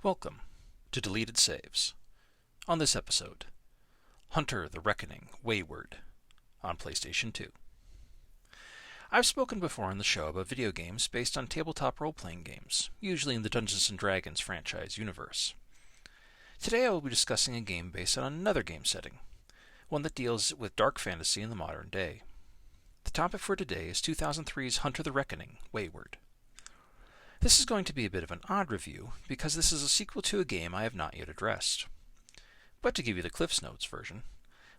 Welcome to Deleted Saves. On this episode, Hunter the Reckoning, Wayward, on PlayStation 2. I've spoken before on the show about video games based on tabletop role-playing games, usually in the Dungeons & Dragons franchise universe. Today I will be discussing a game based on another game setting, one that deals with dark fantasy in the modern day. The topic for today is 2003's Hunter the Reckoning, Wayward. This is going to be a bit of an odd review, because this is a sequel to a game I have not yet addressed. But to give you the Cliff's Notes version,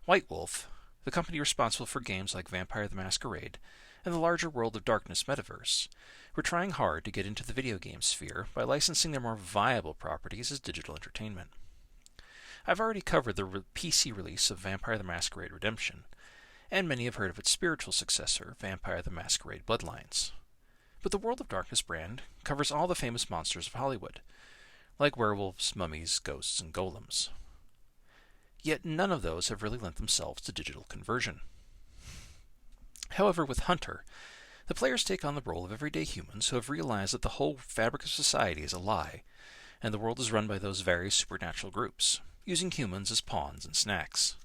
White Wolf, the company responsible for games like Vampire the Masquerade and the larger World of Darkness metaverse, were trying hard to get into the video game sphere by licensing their more viable properties as digital entertainment. I've already covered the PC release of Vampire the Masquerade Redemption, and many have heard of its spiritual successor, Vampire the Masquerade Bloodlines. But the World of Darkness brand covers all the famous monsters of Hollywood, like werewolves, mummies, ghosts, and golems. Yet none of those have really lent themselves to digital conversion. However, with Hunter, the players take on the role of everyday humans who have realized that the whole fabric of society is a lie, and the world is run by those various supernatural groups, using humans as pawns and snacks.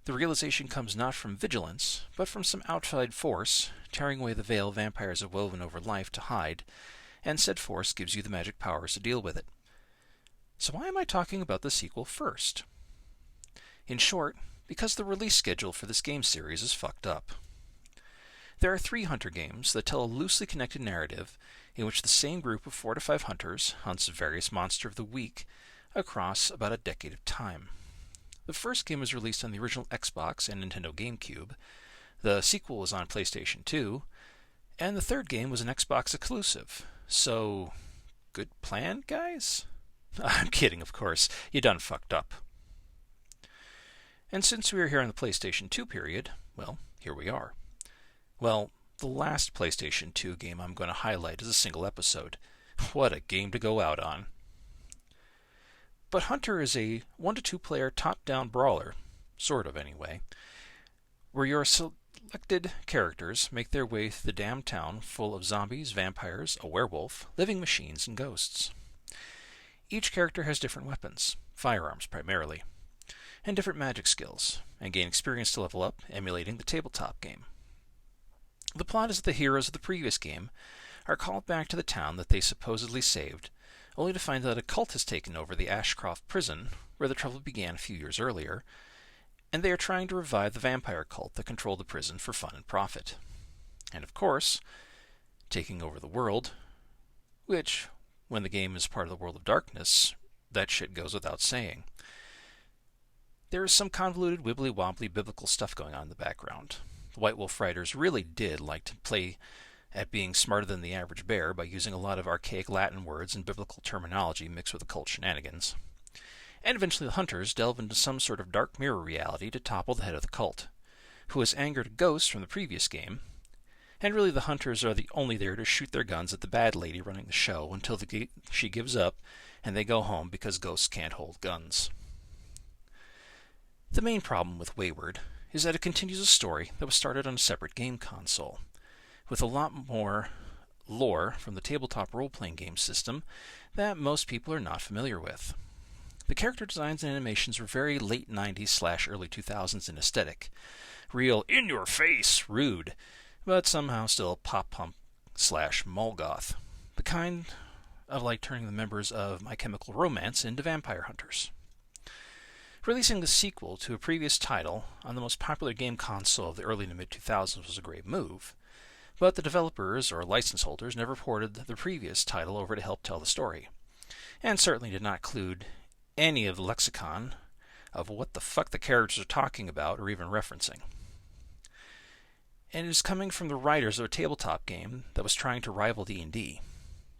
The realization comes not from vigilance, but from some outside force, tearing away the veil vampires have woven over life to hide, and said force gives you the magic powers to deal with it. So why am I talking about the sequel first? In short, because the release schedule for this game series is fucked up. There are 3 Hunter games that tell a loosely connected narrative in which the same group of 4 to 5 hunters hunts various monster of the week across about a decade of time. The first game was released on the original Xbox and Nintendo GameCube, the sequel was on PlayStation 2, and the third game was an Xbox exclusive. So, good plan, guys? I'm kidding, of course. You done fucked up. And since we are here in the PlayStation 2 period, well, here we are. Well, the last PlayStation 2 game I'm going to highlight is a single episode. What a game to go out on. But Hunter is a 1 to 2 player top-down brawler, sort of anyway, where your selected characters make their way through the damned town full of zombies, vampires, a werewolf, living machines, and ghosts. Each character has different weapons, firearms primarily, and different magic skills, and gain experience to level up, emulating the tabletop game. The plot is that the heroes of the previous game are called back to the town that they supposedly saved, only to find that a cult has taken over the Ashcroft prison, where the trouble began a few years earlier, and they are trying to revive the vampire cult that controlled the prison for fun and profit. And of course, taking over the world, which, when the game is part of the World of Darkness, that shit goes without saying. There is some convoluted, wibbly-wobbly biblical stuff going on in the background. The White Wolf writers really did like to play at being smarter than the average bear by using a lot of archaic Latin words and biblical terminology mixed with occult shenanigans. And eventually the hunters delve into some sort of dark mirror reality to topple the head of the cult, who has angered a ghost from the previous game, and really the hunters are only there to shoot their guns at the bad lady running the show until she gives up and they go home because ghosts can't hold guns. The main problem with Wayward is that it continues a story that was started on a separate game console, with a lot more lore from the tabletop role-playing game system that most people are not familiar with. The character designs and animations were very late 90s / early 2000s in aesthetic. Real in-your-face rude, but somehow still pop-punk / Molgoth. The kind of like turning the members of My Chemical Romance into vampire hunters. Releasing the sequel to a previous title on the most popular game console of the early to mid-2000s was a great move, but the developers or license holders never ported the previous title over to help tell the story, and certainly did not include any of the lexicon of what the fuck the characters are talking about or even referencing. And it is coming from the writers of a tabletop game that was trying to rival D&D,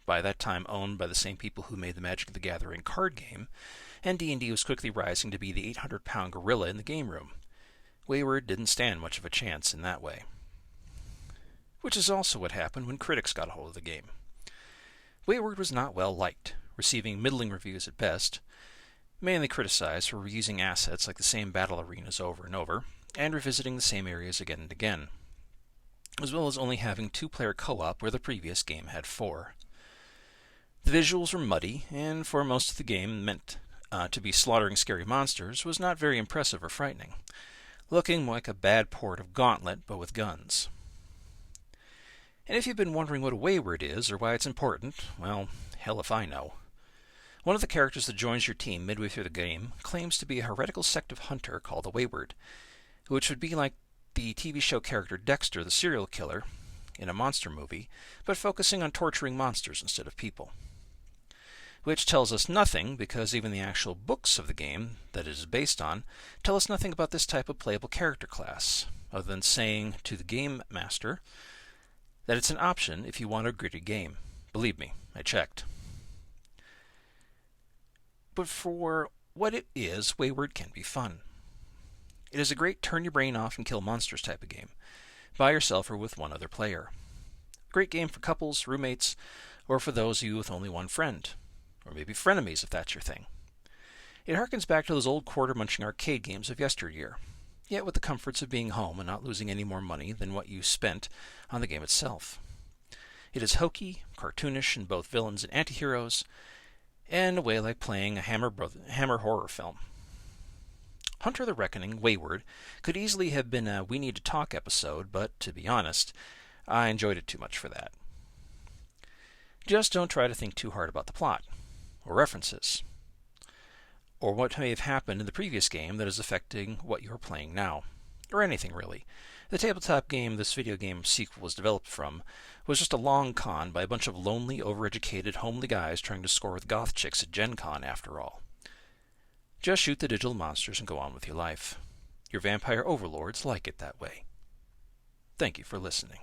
by that time owned by the same people who made the Magic the Gathering card game, and D&D was quickly rising to be the 800-pound gorilla in the game room. Wayward didn't stand much of a chance in that way. Which is also what happened when critics got a hold of the game. Wayward was not well liked, receiving middling reviews at best, mainly criticized for reusing assets like the same battle arenas over and over, and revisiting the same areas again and again, as well as only having 2-player co-op where the previous game had 4. The visuals were muddy, and for most of the game meant to be slaughtering scary monsters was not very impressive or frightening, looking like a bad port of Gauntlet but with guns. And if you've been wondering what a Wayward is or why it's important, well, hell if I know. One of the characters that joins your team midway through the game claims to be a heretical sect of hunter called the Wayward, which would be like the TV show character Dexter the serial killer in a monster movie, but focusing on torturing monsters instead of people. Which tells us nothing, because even the actual books of the game that it is based on tell us nothing about this type of playable character class, other than saying to the game master that it's an option if you want a gritty game. Believe me, I checked. But for what it is, Wayward can be fun. It is a great turn your brain off and kill monsters type of game, by yourself or with one other player. A great game for couples, roommates, or for those of you with only one friend, or maybe frenemies if that's your thing. It harkens back to those old quarter-munching arcade games of yesteryear, yet with the comforts of being home and not losing any more money than what you spent on the game itself. It is hokey, cartoonish in both villains and antiheroes, and in a way like playing a Hammer horror film. Hunter the Reckoning, Wayward, could easily have been a We Need to Talk episode, but to be honest, I enjoyed it too much for that. Just don't try to think too hard about the plot, or references, or what may have happened in the previous game that is affecting what you're playing now, or anything really. The tabletop game this video game sequel was developed from was just a long con by a bunch of lonely, overeducated, homely guys trying to score with goth chicks at Gen Con after all. Just shoot the digital monsters and go on with your life. Your vampire overlords like it that way. Thank you for listening.